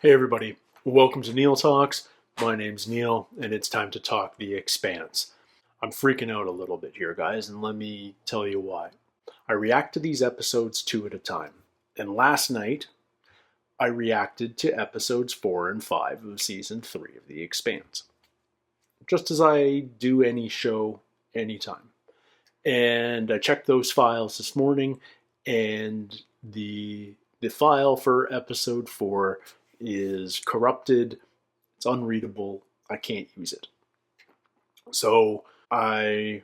Hey everybody, welcome to Neil Talks. My name's Neil, and it's time to talk The Expanse. I'm freaking out a little bit here, guys, and let me tell you why. I react to these episodes 2 at a time, and last night I reacted to episodes 4 and 5 of season 3 of The Expanse, just as I do any show anytime. And I checked those files this morning, and the file for episode 4 is corrupted, it's unreadable, I can't use it. So I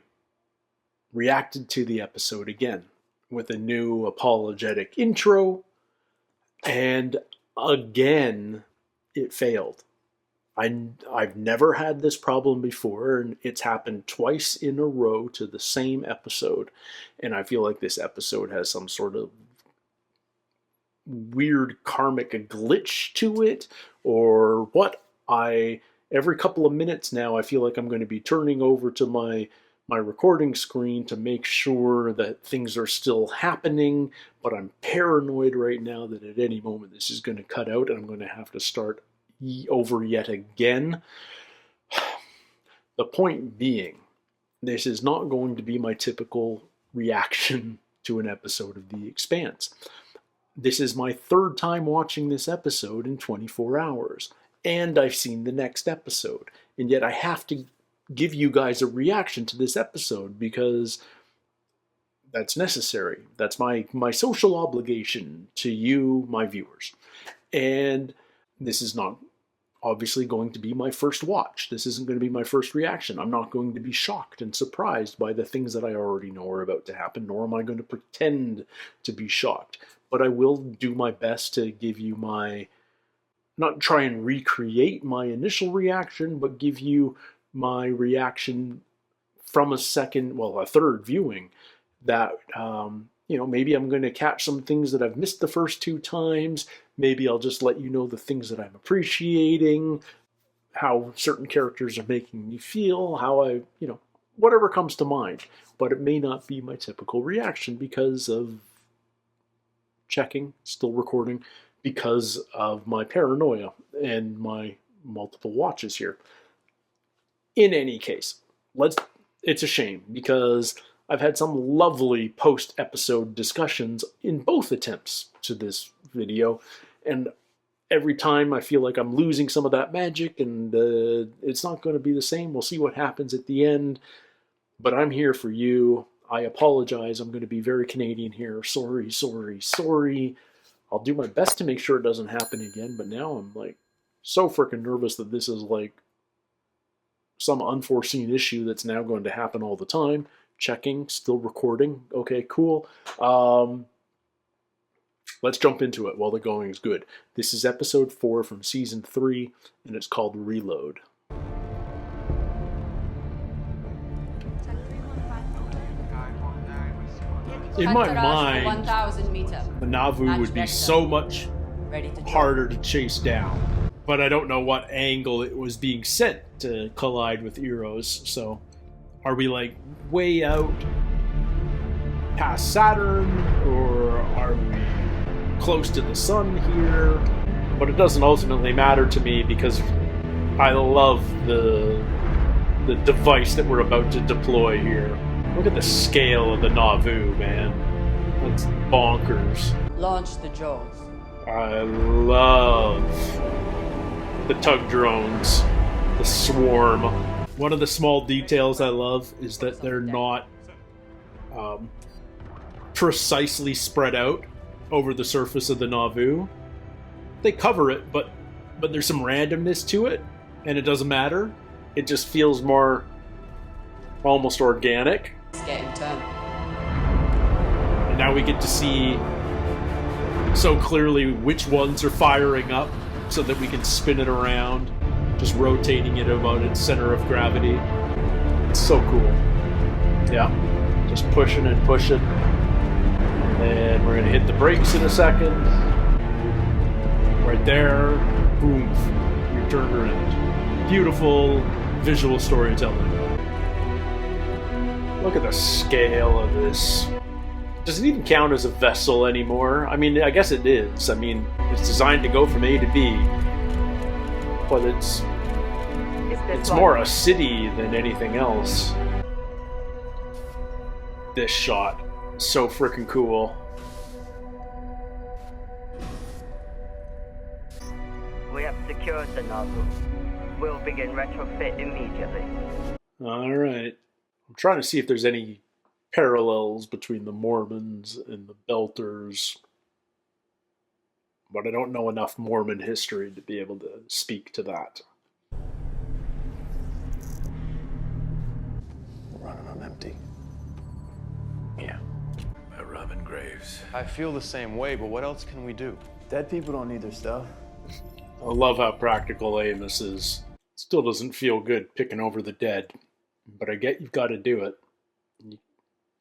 reacted to the episode again with a new apologetic intro, and again it failed. I've never had this problem before, and it's happened twice in a row to the same episode, and I feel like this episode has some sort of weird karmic glitch to it, or what. Every couple of minutes now I feel like I'm going to be turning over to my recording screen to make sure that things are still happening, but I'm paranoid right now that at any moment this is going to cut out and I'm going to have to start over yet again. The point being, this is not going to be my typical reaction to an episode of The Expanse. This is my third time watching this episode in 24 hours, and I've seen the next episode, and yet I have to give you guys a reaction to this episode because that's necessary. That's my social obligation to you, my viewers. And this is not obviously going to be my first watch. This isn't going to be my first reaction. I'm not going to be shocked and surprised by the things that I already know are about to happen, nor am I going to pretend to be shocked. But I will do my best to give you not try and recreate my initial reaction, but give you my reaction from a third viewing that, maybe I'm going to catch some things that I've missed the first 2 times. Maybe I'll just let you know the things that I'm appreciating, how certain characters are making me feel, how whatever comes to mind. But it may not be my typical reaction because of checking, still recording, because of my paranoia and my multiple watches here. In any case, it's a shame because I've had some lovely post-episode discussions in both attempts to this video, and every time I feel like I'm losing some of that magic, and it's not going to be the same. We'll see what happens at the end, but I'm here for you. I apologize. I'm going to be very Canadian here. Sorry. I'll do my best to make sure it doesn't happen again, but now I'm so freaking nervous that this is some unforeseen issue that's now going to happen all the time. Checking, still recording. Okay, cool. Let's jump into it while the going is good. This is episode 4 from season 3, and it's called Reload. In my mind, the Nauvoo would be so much harder to chase down, but I don't know what angle it was being sent to collide with Eros. So are we way out past Saturn, or are we close to the sun here? But it doesn't ultimately matter to me because I love the device that we're about to deploy here. Look at the scale of the Nauvoo, man. That's bonkers. Launch the Jaws. I love the tug drones, the swarm. One of the small details I love is that they're not precisely spread out over the surface of the Nauvoo. They cover it, but there's some randomness to it, and it doesn't matter. It just feels more almost organic. It's getting turned. And now we get to see so clearly which ones are firing up so that we can spin it around, just rotating it about its center of gravity. It's so cool. Yeah, just pushing and pushing. And we're going to hit the brakes in a second. Right there. Boom. We turned around. Beautiful visual storytelling. Look at the scale of this. Does it even count as a vessel anymore? I mean, I guess it is. I mean, it's designed to go from A to B. but it's more a city than anything else. This shot, so freaking cool. We have secured the Nauvoo. We'll begin retrofit immediately. Alright. I'm trying to see if there's any parallels between the Mormons and the Belters, but I don't know enough Mormon history to be able to speak to that. We're running on empty. Yeah. By robbing graves. I feel the same way, but what else can we do? Dead people don't need their stuff. I love how practical Amos is. Still doesn't feel good picking over the dead, but I get you've got to do it.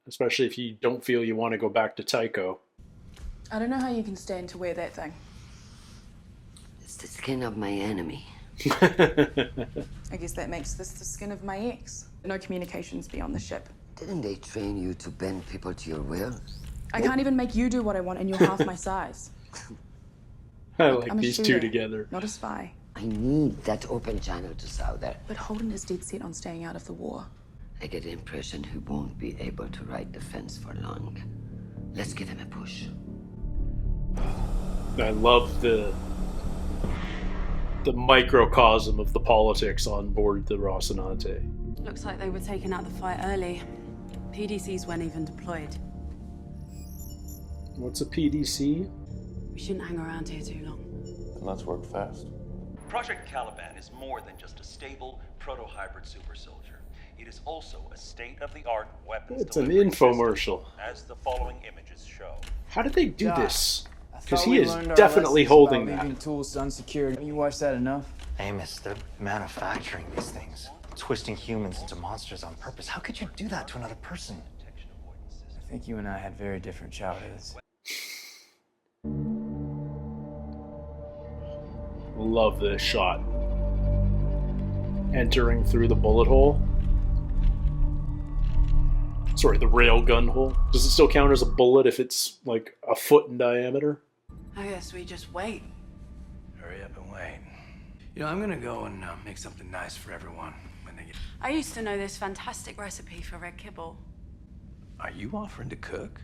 Especially if you don't feel you want to go back to Tycho. I don't know how you can stand to wear that thing. It's the skin of my enemy. I guess that makes this the skin of my ex. No communications beyond the ship. Didn't they train you to bend people to your will? I can't even make you do what I want, and you're half my size. I like I'm a these two shooter, together. not a spy. I need that open channel to Souther. But Holden is dead set on staying out of the war. I get the impression he won't be able to ride the fence for long. Let's give him a push. I love the microcosm of the politics on board the Rocinante. Looks like they were taking out the fight early. PDCs weren't even deployed. What's a PDC? We shouldn't hang around here too long. Then let's work fast. Project Caliban is more than just a stable, proto-hybrid super soldier. It is also a state-of-the-art weapons It's an delivery infomercial. system, as the following images show. How did they do Doc, this? I Because thought he we is learned our definitely lessons holding about that. leaving tools unsecured. You watched that enough? Amos, they're manufacturing these things. Twisting humans into monsters on purpose. How could you do that to another person? I think you and I had very different childhoods. Love this shot. Entering through the bullet hole. Sorry, the railgun hole. Does it still count as a bullet if it's like a foot in diameter? I guess we just wait. Hurry up and wait. You know, I'm gonna go and make something nice for everyone when they get... I used to know this fantastic recipe for red kibble. Are you offering to cook?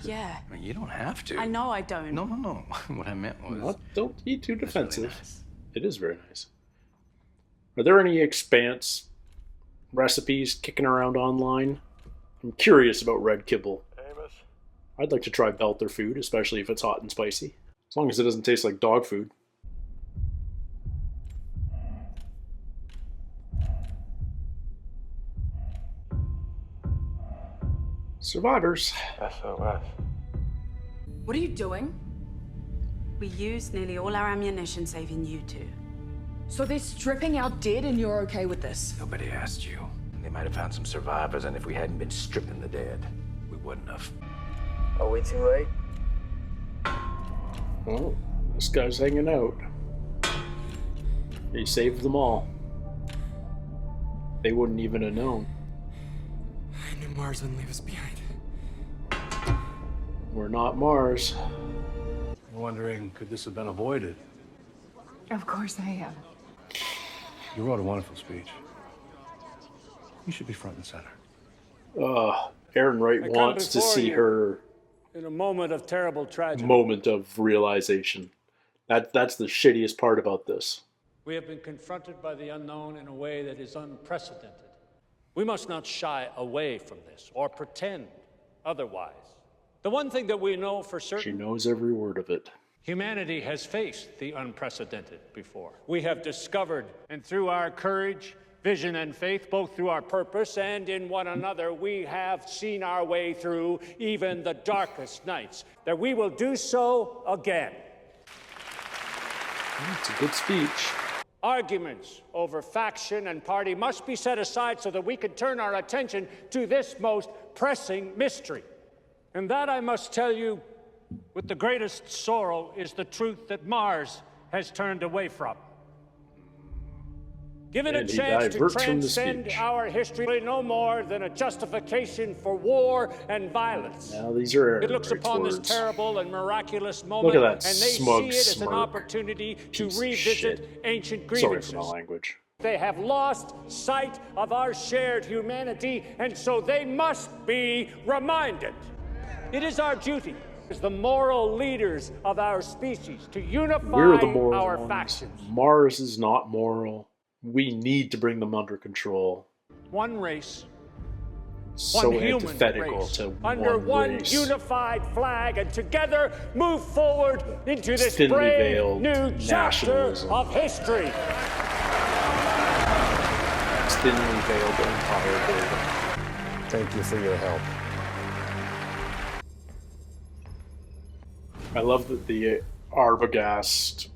Yeah. I mean, you don't have to. I know I don't. No. What I meant was... What? Don't be too defensive. Really nice. It is very nice. Are there any Expanse recipes kicking around online? I'm curious about red kibble. Amos? I'd like to try Belter food, especially if it's hot and spicy. As long as it doesn't taste like dog food. Survivors. SOS. What are you doing? We used nearly all our ammunition, saving you two. So they're stripping out dead and you're okay with this? Nobody asked you. They might have found some survivors, and if we hadn't been stripping the dead, we wouldn't have. Are we too late? Oh, this guy's hanging out. He saved them all. They wouldn't even have known. I knew Mars wouldn't leave us behind. We're not Mars. I'm wondering, could this have been avoided? Of course I am. You wrote a wonderful speech. You should be front and center. Aaron Wright wants to see her in a moment of terrible tragedy. moment of realization. That's the shittiest part about this. We have been confronted by the unknown in a way that is unprecedented. We must not shy away from this or pretend otherwise. The one thing that we know for certain... She knows every word of it. Humanity has faced the unprecedented before. We have discovered, and through our courage, vision, and faith, both through our purpose and in one another, we have seen our way through even the darkest nights, that we will do so again. It's a good speech. Arguments over faction and party must be set aside so that we can turn our attention to this most pressing mystery. And that, I must tell you, with the greatest sorrow, is the truth that Mars has turned away from. Given a And he chance to diverts from the transcend speech. our history no more than a justification for war and violence. Now these are It looks Aaron's upon words. this terrible and miraculous Look moment, at that and they smug see it as an smirk. opportunity to Piece of revisit shit. ancient Sorry grievances. for my language. They have lost sight of our shared humanity, and so they must be reminded. It is our duty as the moral leaders of our species to unify We're the moral our ones. factions. Mars is not moral. We need to bring them under control. One race, So one human antithetical race, to under one race. unified flag, and together move forward into this Thinly brave veiled new chapter nationalism. of history. Thinly veiled empire building. Thank you for your help. I love that the Arbogast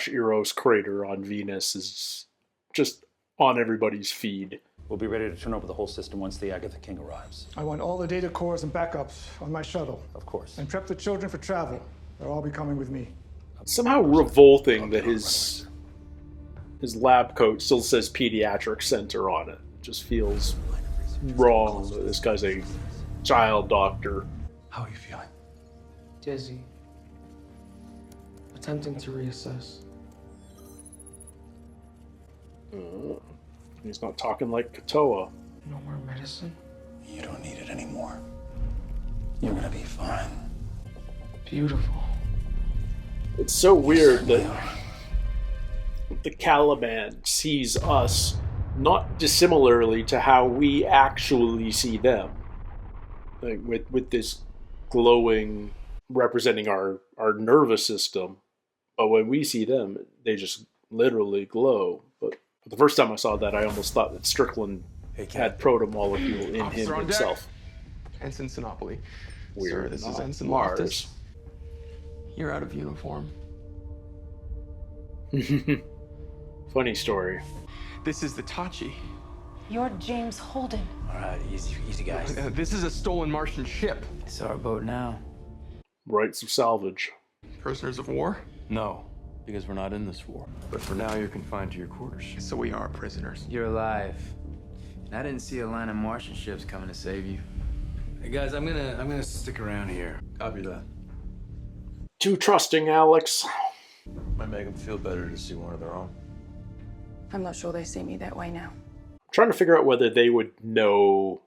/ Eros crater on Venus is just on everybody's feed. We'll be ready to turn over the whole system once the Agatha King arrives. I want all the data cores and backups on my shuttle. Of course. And prep the children for travel. They'll all be coming with me. Somehow revolting that his lab coat still says pediatric center on it. It just feels wrong that this guy's a child doctor. How are you feeling? Dizzy. Attempting to reassess. He's not talking like Katoa. No more medicine? You don't need it anymore. You're gonna be fine. Beautiful. It's so weird that the Caliban sees us not dissimilarly to how we actually see them. Like with this glowing representing our nervous system. But when we see them, they just literally glow. But the first time I saw that, I almost thought that Strickland had protomolecule in him himself. Ensign Sinopoli. Weird. Sir, this is Not Ensign Mars. Loftus. You're out of uniform. Funny story. This is the Tachi. You're James Holden. All right, easy, guys. This is a stolen Martian ship. It's our boat now. Rights of salvage. Prisoners of war? No, because we're not in this war. But for now, you're confined to your quarters. So we are prisoners. You're alive. And I didn't see a line of Martian ships coming to save you. Hey guys, I'm gonna stick around here. Copy that. Too trusting, Alex. Might make them feel better to see one of their own. I'm not sure they see me that way now. I'm trying to figure out whether they would know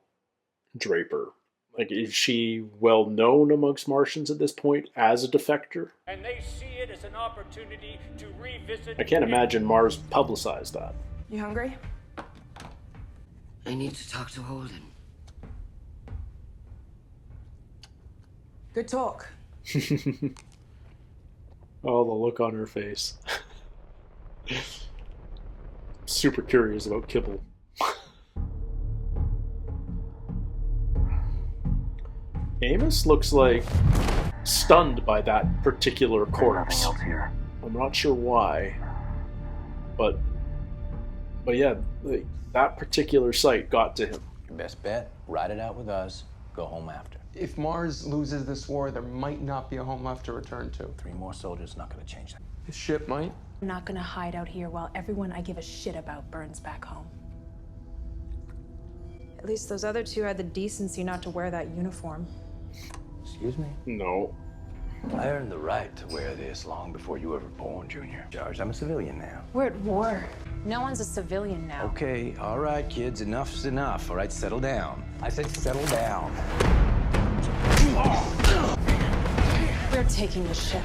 Draper. Like, is she well known amongst Martians at this point as a defector? And they see it as an opportunity to revisit. I can't imagine Mars publicized that. You hungry? I need to talk to Holden. Good talk. Oh, the look on her face. Super curious about Kibble. Amos looks like stunned by that particular corpse. I'm not sure why, but yeah, like, that particular sight got to him. Your best bet, ride it out with us, go home after. If Mars loses this war, there might not be a home left to return to. 3 more soldiers, not gonna change that. The ship might. I'm not gonna hide out here while everyone I give a shit about burns back home. At least those other two had the decency not to wear that uniform. Excuse me? No. I earned the right to wear this long before you were ever born, Junior. George, I'm a civilian now. We're at war. No one's a civilian now. Okay, all right, kids, enough's enough. All right, settle down. I said settle down. We're taking the ship.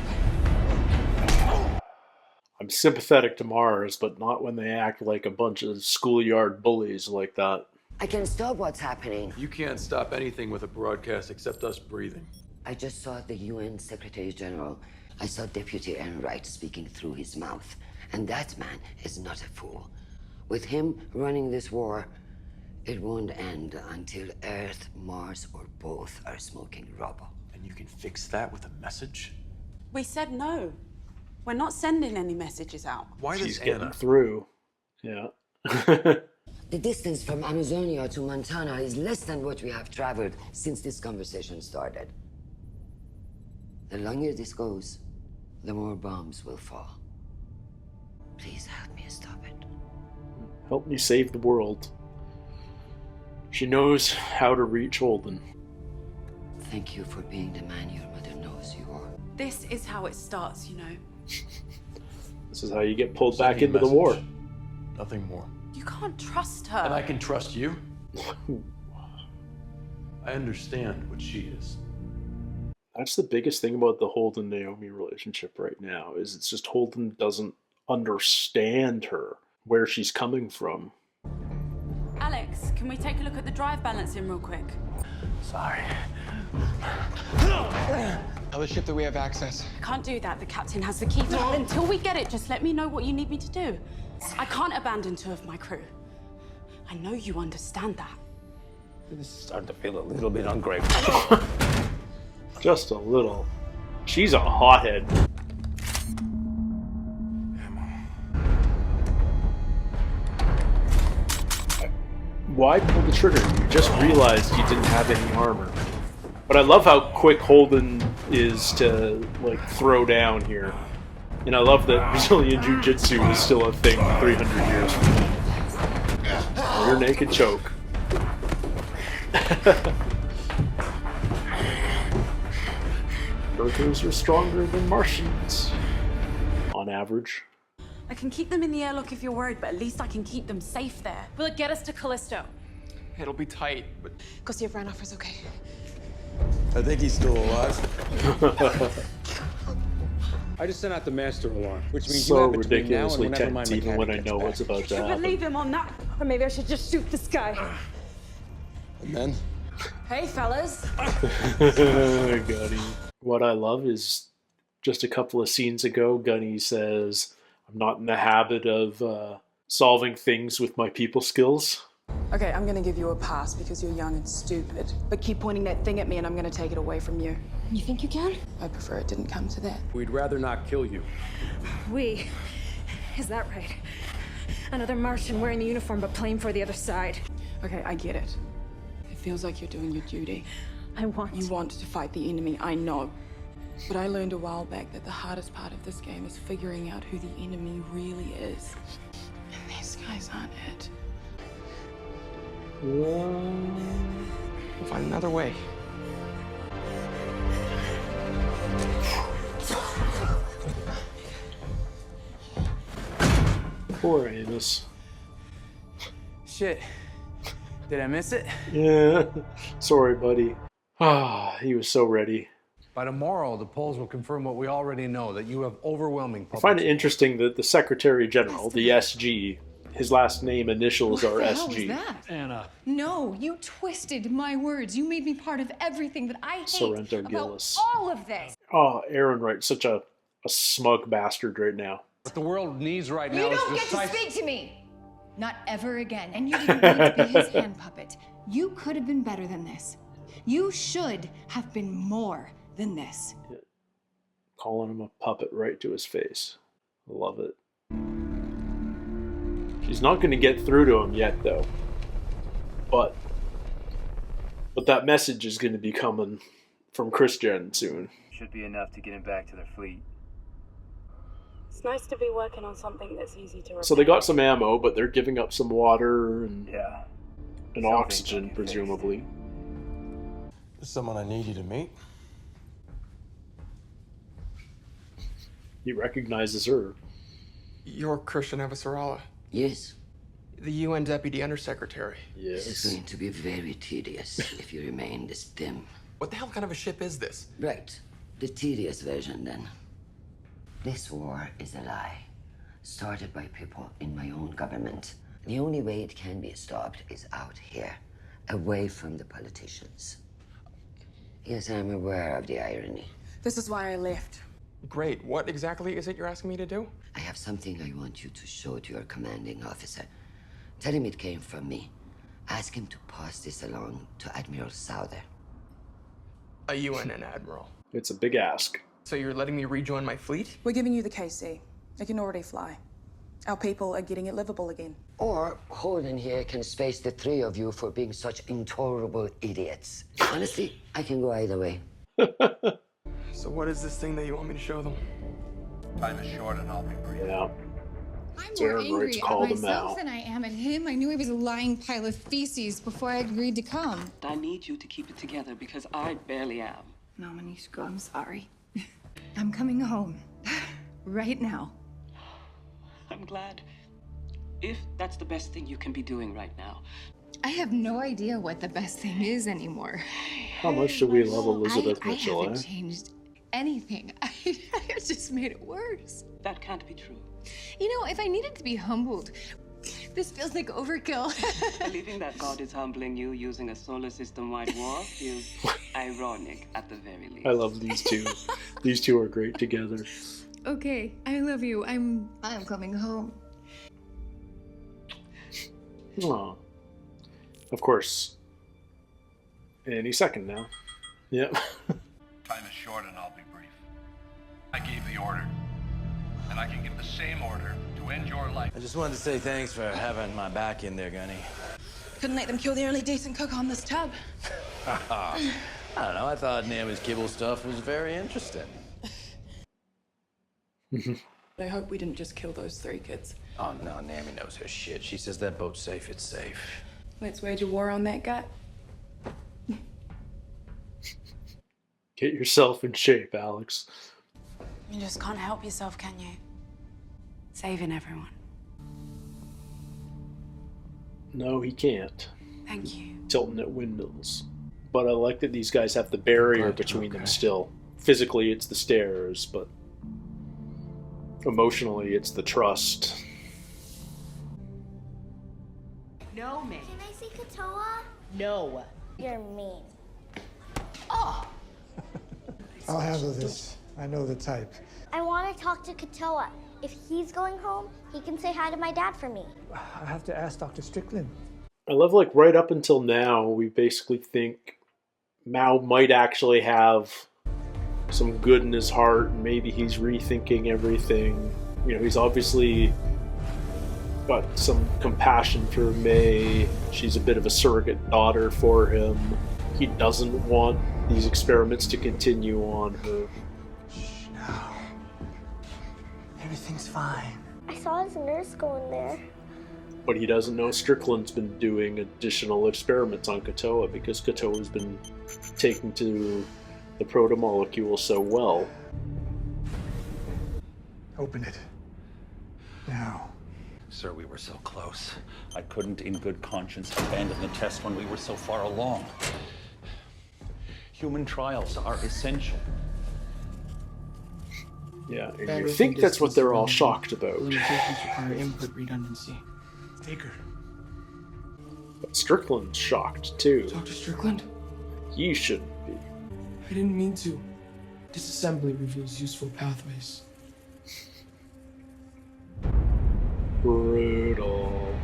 I'm sympathetic to Mars, but not when they act like a bunch of schoolyard bullies like that. I can stop what's happening. You can't stop anything with a broadcast except us breathing. I just saw the UN Secretary General. I saw Deputy Enright speaking through his mouth. And that man is not a fool. With him running this war, it won't end until Earth, Mars, or both are smoking rubble. And you can fix that with a message? We said no. We're not sending any messages out. Why She's does getting Anna? through. Yeah. The distance from Amazonia to Montana is less than what we have traveled since this conversation started. The longer this goes, the more bombs will fall. Please help me stop it. Help me save the world. She knows how to reach Holden. Thank you for being the man your mother knows you are. This is how it starts, you know. This is how you get pulled back Sending a into the war. message. Nothing more. You can't trust her. And I can trust you. I understand what she is. That's the biggest thing about the Holden-Naomi relationship right now, is it's just Holden doesn't understand her, where she's coming from. Alex, can we take a look at the drive balancing real quick? Sorry. Tell the ship that we have access. I can't do that. The captain has the key. Until we get it, just let me know what you need me to do. I can't abandon 2 of my crew. I know you understand that. This is starting to feel a little bit ungrateful. Just a little. She's a hothead. Why pull the trigger? You just realized you didn't have any armor. But I love how quick Holden is to, like, throw down here. And I love that Brazilian Jiu-Jitsu is still a thing 300 years from now. Rear naked choke. Earthers are stronger than Martians, on average. I can keep them in the airlock if you're worried, but at least I can keep them safe there. Will it get us to Callisto? It'll be tight, but... Go see if Ranoffer's okay. I think he's still alive. I just sent out the master alarm, which means So you have between now and ridiculously whenever my tense, even mechanic when I gets know back. what's about to You happen. leave him on that. Or maybe I should just shoot this guy. And then? Hey, fellas. Gunny. What I love is just a couple of scenes ago, Gunny says, I'm not in the habit of solving things with my people skills. Okay, I'm gonna give you a pass because you're young and stupid. But keep pointing that thing at me and I'm gonna take it away from you. You think you can? I prefer it didn't come to that. We'd rather not kill you. We. Is that right? Another Martian wearing the uniform but playing for the other side. Okay, I get it. It feels like you're doing your duty. You want to fight the enemy, I know. But I learned a while back that the hardest part of this game is figuring out who the enemy really is. And these guys aren't it. We'll find another way. Poor Amos. Shit. Did I miss it? Yeah. Sorry, buddy. Ah, he was so ready. By tomorrow, the polls will confirm what we already know, that you have overwhelming public I find it interesting that the Secretary General, the SG, his last name initials are What the hell SG. was that? Anna. No, you twisted my words. You made me part of everything that I hate Sorrento about Gillis. all of this. Oh, Aaron Wright, such a smug bastard right now. What the world needs right You now don't is get to decisive... speak to me! Not ever again. And you didn't need to be his hand puppet. You could have been better than this. You should have been more than this. Calling him a puppet right to his face. I love it. She's not going to get through to him yet, though. But that message is going to be coming from Christian soon. Should be enough to get him back to their fleet. It's nice to be working on something that's easy to repair. So they got some ammo, but they're giving up some water and Something oxygen, presumably. There's someone I need you to meet. He recognizes her. You're Christian Avasarala. Yes. The UN Deputy Undersecretary. This is going to be very tedious if you remain this dim. What the hell kind of a ship is this? Right. The tedious version, then. This war is a lie. Started by people in my own government. The only way it can be stopped is out here, away from the politicians. Yes, I'm aware of the irony. This is why I left. Great. What exactly is it you're asking me to do? I have something I want you to show to your commanding officer. Tell him it came from me. Ask him to pass this along to Admiral Souther. A UN admiral. It's a big ask. So you're letting me rejoin my fleet? We're giving you the KC. It can already fly. Our people are getting it livable again. Or Holden here can space the 3 of you for being such intolerable idiots. Honestly, I can go either way. So what is this thing that you want me to show them? Time is short and I'll be brief. Yeah. I'm It's more Aaron Wright's angry at call to myself Mal. than I am at him. I knew he was a lying pile of feces before I agreed to come. I need you to keep it together because I barely am. No, Manishko, I'm sorry. I'm coming home. Right now. I'm glad. If that's the best thing you can be doing right now. I have no idea what the best thing is anymore. How much do we love Elizabeth I Mitchell, haven't eh? changed anything. I just made it worse. That can't be true. You know, if I needed to be humbled, this feels like overkill. Believing that God is humbling you using a solar system-wide war feels ironic at the very least. I love these two. These two are great together. Okay, I love you. I'm coming home. Aw. Of course. Any second now. Yep. Time is short and I'll be brief. I gave the order. And I can give the same order to end your life. I just wanted to say thanks for having my back in there, Gunny. Couldn't let them kill the only decent cook on this tub. I don't know, I thought Naomi's kibble stuff was very interesting. I hope we didn't just kill those 3 kids. Oh no, Naomi knows her shit. She says that boat's safe, it's safe. Let's wage a war on that gut. Get yourself in shape, Alex. You just can't help yourself, can you? Saving everyone. No, he can't. Thank you. Tilting at windmills. But I like that these guys have the barrier between them still. Physically, it's the stairs, but emotionally, it's the trust. No, man. Can I see Katoa? No. You're mean. Oh! I'll handle this. I know the type. I want to talk to Katoa. If he's going home, he can say hi to my dad for me. I have to ask Dr. Strickland. I love, like, right up until now, we basically think Mao might actually have some good in his heart, and maybe he's rethinking everything. You know, he's obviously got some compassion for May. She's a bit of a surrogate daughter for him. He doesn't want these experiments to continue on her. No. Everything's fine. I saw his nurse go in there. But he doesn't know Strickland's been doing additional experiments on Katoa because Katoa's been taken to the proto-molecule so well. Open it. Now. Sir, we were so close. I couldn't in good conscience abandon the test when we were so far along. Human trials are essential. Yeah, and you think that's what they're all shocked about. Limitations require input redundancy. Take her. But Strickland's shocked, too. Dr. Strickland? You shouldn't be. I didn't mean to. Disassembly reveals useful pathways. Brutal.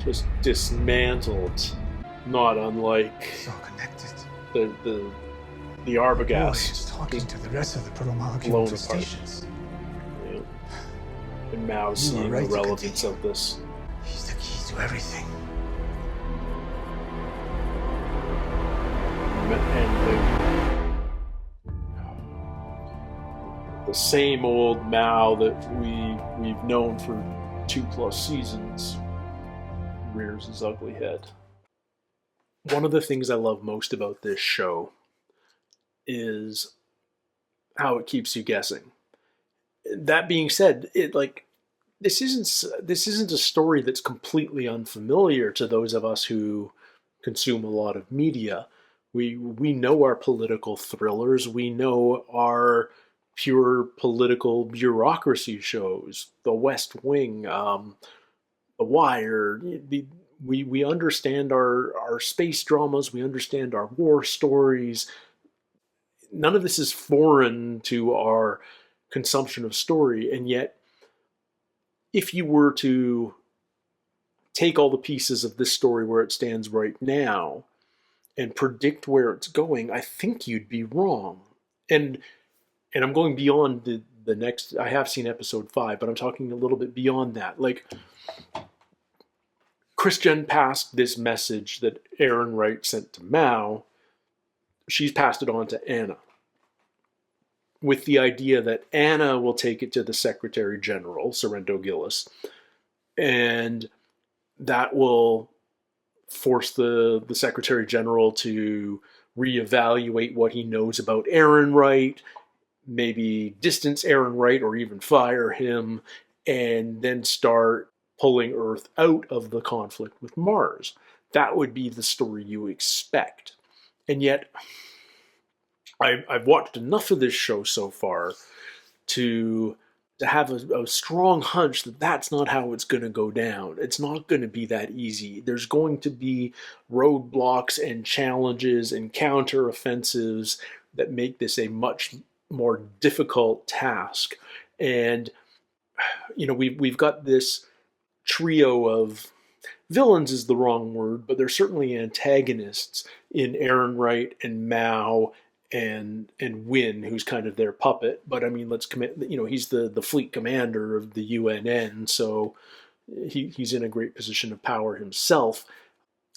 Just dismantled. Not unlike It's all connected. the Arbogast. It's talking to the rest of the proto-molecule blown stations. Yeah. And Mao seeing right the to relevance of this. He's the key to everything. And the same old Mao that we've known for 2+ seasons rears his ugly head. One of the things I love most about this show is how it keeps you guessing. That being said, this isn't a story that's completely unfamiliar to those of us who consume a lot of media. We know our political thrillers. We know our pure political bureaucracy shows, The West Wing, The Wire. We understand our space dramas. We understand our war stories. None of this is foreign to our consumption of story, and yet, if you were to take all the pieces of this story where it stands right now and predict where it's going, I think you'd be wrong. And I'm going beyond the next. I have seen episode 5, but I'm talking a little bit beyond that. Like, Christian passed this message that Aaron Wright sent to Mao. She's passed it on to Anna. with the idea that Anna will take it to the Secretary General, Sorrento Gillis, and that will force the Secretary General to reevaluate what he knows about Aaron Wright, maybe distance Aaron Wright or even fire him, and then start pulling Earth out of the conflict with Mars. That would be the story you expect. And yet, I've watched enough of this show so far to have a strong hunch that that's not how it's going to go down. It's not going to be that easy. There's going to be roadblocks and challenges and counteroffensives that make this a much more difficult task. And we've got this trio of villains is the wrong word, but they're certainly antagonists in Aaron Wright and Mao and Wynn, who's kind of their puppet. But I mean, let's commit. He's the fleet commander of the UNN, so he's in a great position of power himself.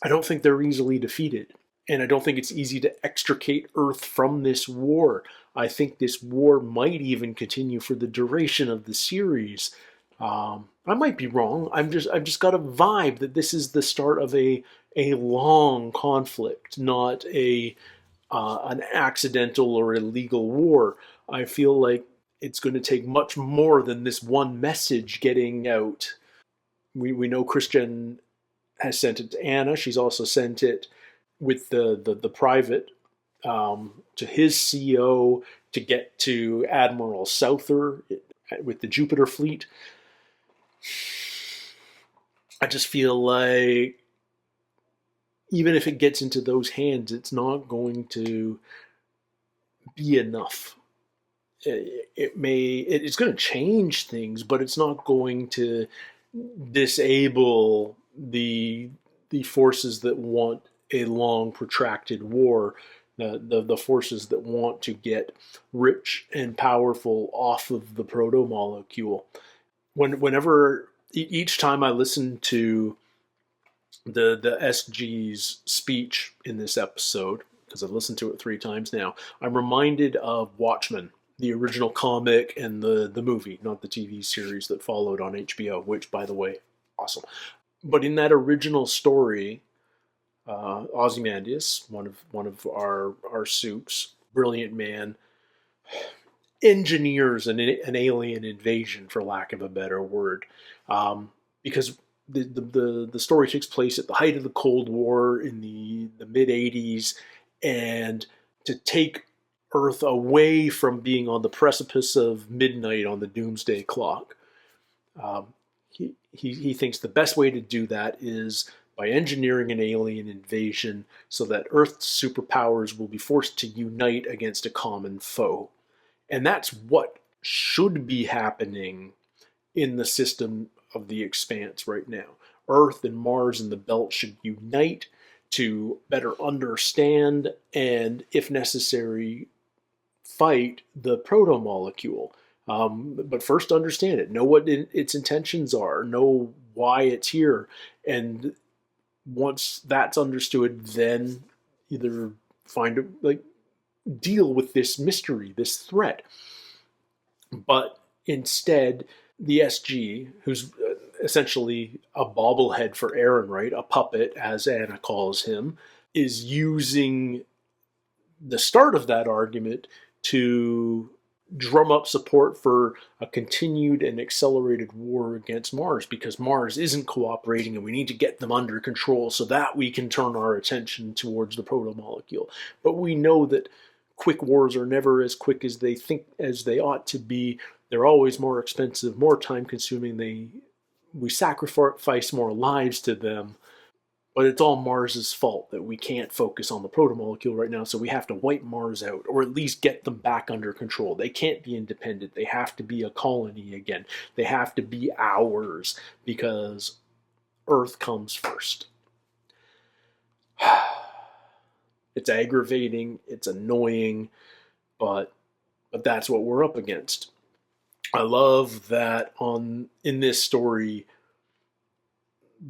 I don't think they're easily defeated, and I don't think it's easy to extricate Earth from this war. I think this war might even continue for the duration of the series. I might be wrong. I've just got a vibe that this is the start of a long conflict, not an accidental or illegal war. I feel like it's going to take much more than this one message getting out. We know Christian has sent it to Anna. She's also sent it with the private to his CO to get to Admiral Souther with the Jupiter fleet. I just feel like even if it gets into those hands, it's not going to be enough. It's going to change things, but it's not going to disable the forces that want a long, protracted war. The forces that want to get rich and powerful off of the proto-molecule. Whenever each time I listen to the SG's speech in this episode, because I've listened to it 3 times now, I'm reminded of Watchmen, the original comic and the movie, not the TV series that followed on HBO, which, by the way, awesome. But in that original story, Ozymandias, one of our soups, brilliant man, engineers an alien invasion, for lack of a better word, because the story takes place at the height of the Cold War in the mid 80s, and to take Earth away from being on the precipice of midnight on the doomsday clock. He thinks the best way to do that is by engineering an alien invasion so that Earth's superpowers will be forced to unite against a common foe. And that's what should be happening in the system of the Expanse right now. Earth and Mars and the Belt should unite to better understand and, if necessary, fight the proto-molecule. But first understand it, know what its intentions are, know why it's here, and once that's understood, then either deal with this mystery, this threat. But instead, the SG, who's essentially a bobblehead for Aaron Wright, a puppet, as Anna calls him, is using the start of that argument to drum up support for a continued and accelerated war against Mars, because Mars isn't cooperating and we need to get them under control so that we can turn our attention towards the proto-molecule. But we know that quick wars are never as quick as they think as they ought to be. They're always more expensive, more time-consuming. We sacrifice more lives to them. But it's all Mars's fault that we can't focus on the proto-molecule right now, so we have to wipe Mars out, or at least get them back under control. They can't be independent. They have to be a colony again. They have to be ours, because Earth comes first. It's aggravating, it's annoying, but that's what we're up against. I love that in this story,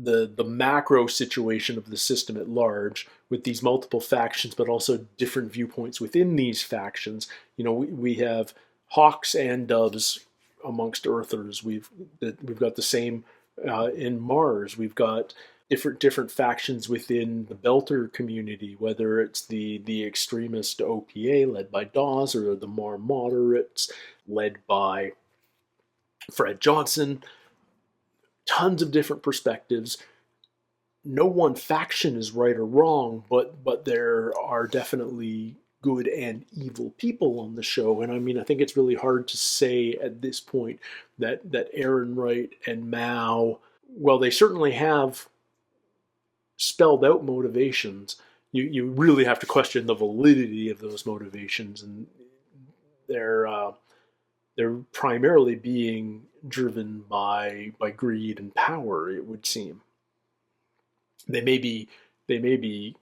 the macro situation of the system at large with these multiple factions, but also different viewpoints within these factions. You know, we have hawks and doves amongst Earthers. We've got the same in Mars. We've got different factions within the Belter community, whether it's the extremist OPA led by Dawes or the more moderates led by Fred Johnson. Tons of different perspectives. No one faction is right or wrong, but there are definitely good and evil people on the show. And I mean, I think it's really hard to say at this point that Aaron Wright and Mao, well, they certainly have spelled out motivations. You really have to question the validity of those motivations, and they're primarily being driven by greed and power, it would seem. They may be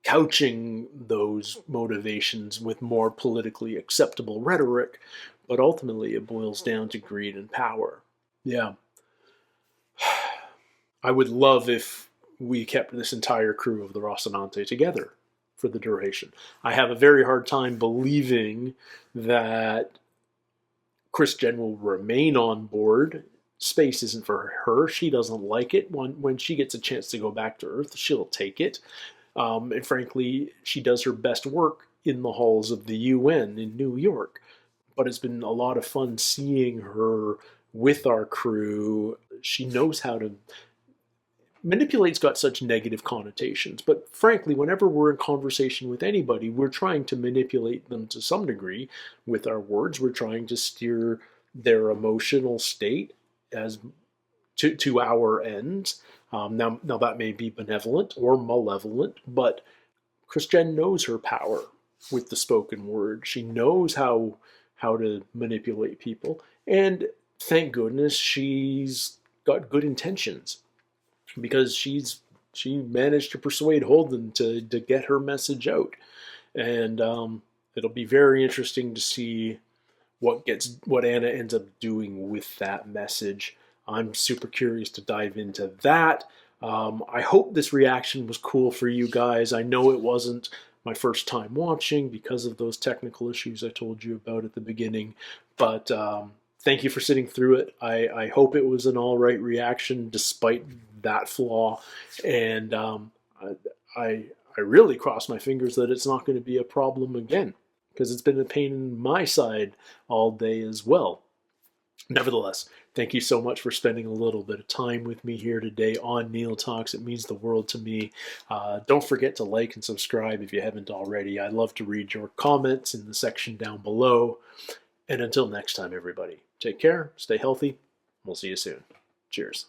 couching those motivations with more politically acceptable rhetoric, but ultimately it boils down to greed and power. Yeah. I would love if we kept this entire crew of the Rocinante together for the duration. I have a very hard time believing that Chrisjen will remain on board. Space isn't for her. She doesn't like it. When she gets a chance to go back to Earth, she'll take it. And frankly, she does her best work in the halls of the UN in New York. But it's been a lot of fun seeing her with our crew. She knows how to... Manipulate's got such negative connotations, but frankly, whenever we're in conversation with anybody, we're trying to manipulate them to some degree with our words. We're trying to steer their emotional state as to our ends. Now that may be benevolent or malevolent, but Chrisjen knows her power with the spoken word. She knows how to manipulate people, and thank goodness she's got good intentions, because she managed to persuade Holden to get her message out. And it'll be very interesting to see what Anna ends up doing with that message. I'm super curious to dive into that. I hope this reaction was cool for you guys. I know it wasn't my first time watching because of those technical issues I told you about at the beginning, but thank you for sitting through it. I hope it was an all right reaction despite that flaw, and I really cross my fingers that it's not going to be a problem again, because it's been a pain in my side all day as well. Nevertheless, thank you so much for spending a little bit of time with me here today on Neil Talks. It means the world to me. Don't forget to like and subscribe if you haven't already. I love to read your comments in the section down below. And until next time, everybody, take care, stay healthy, we'll see you soon. Cheers.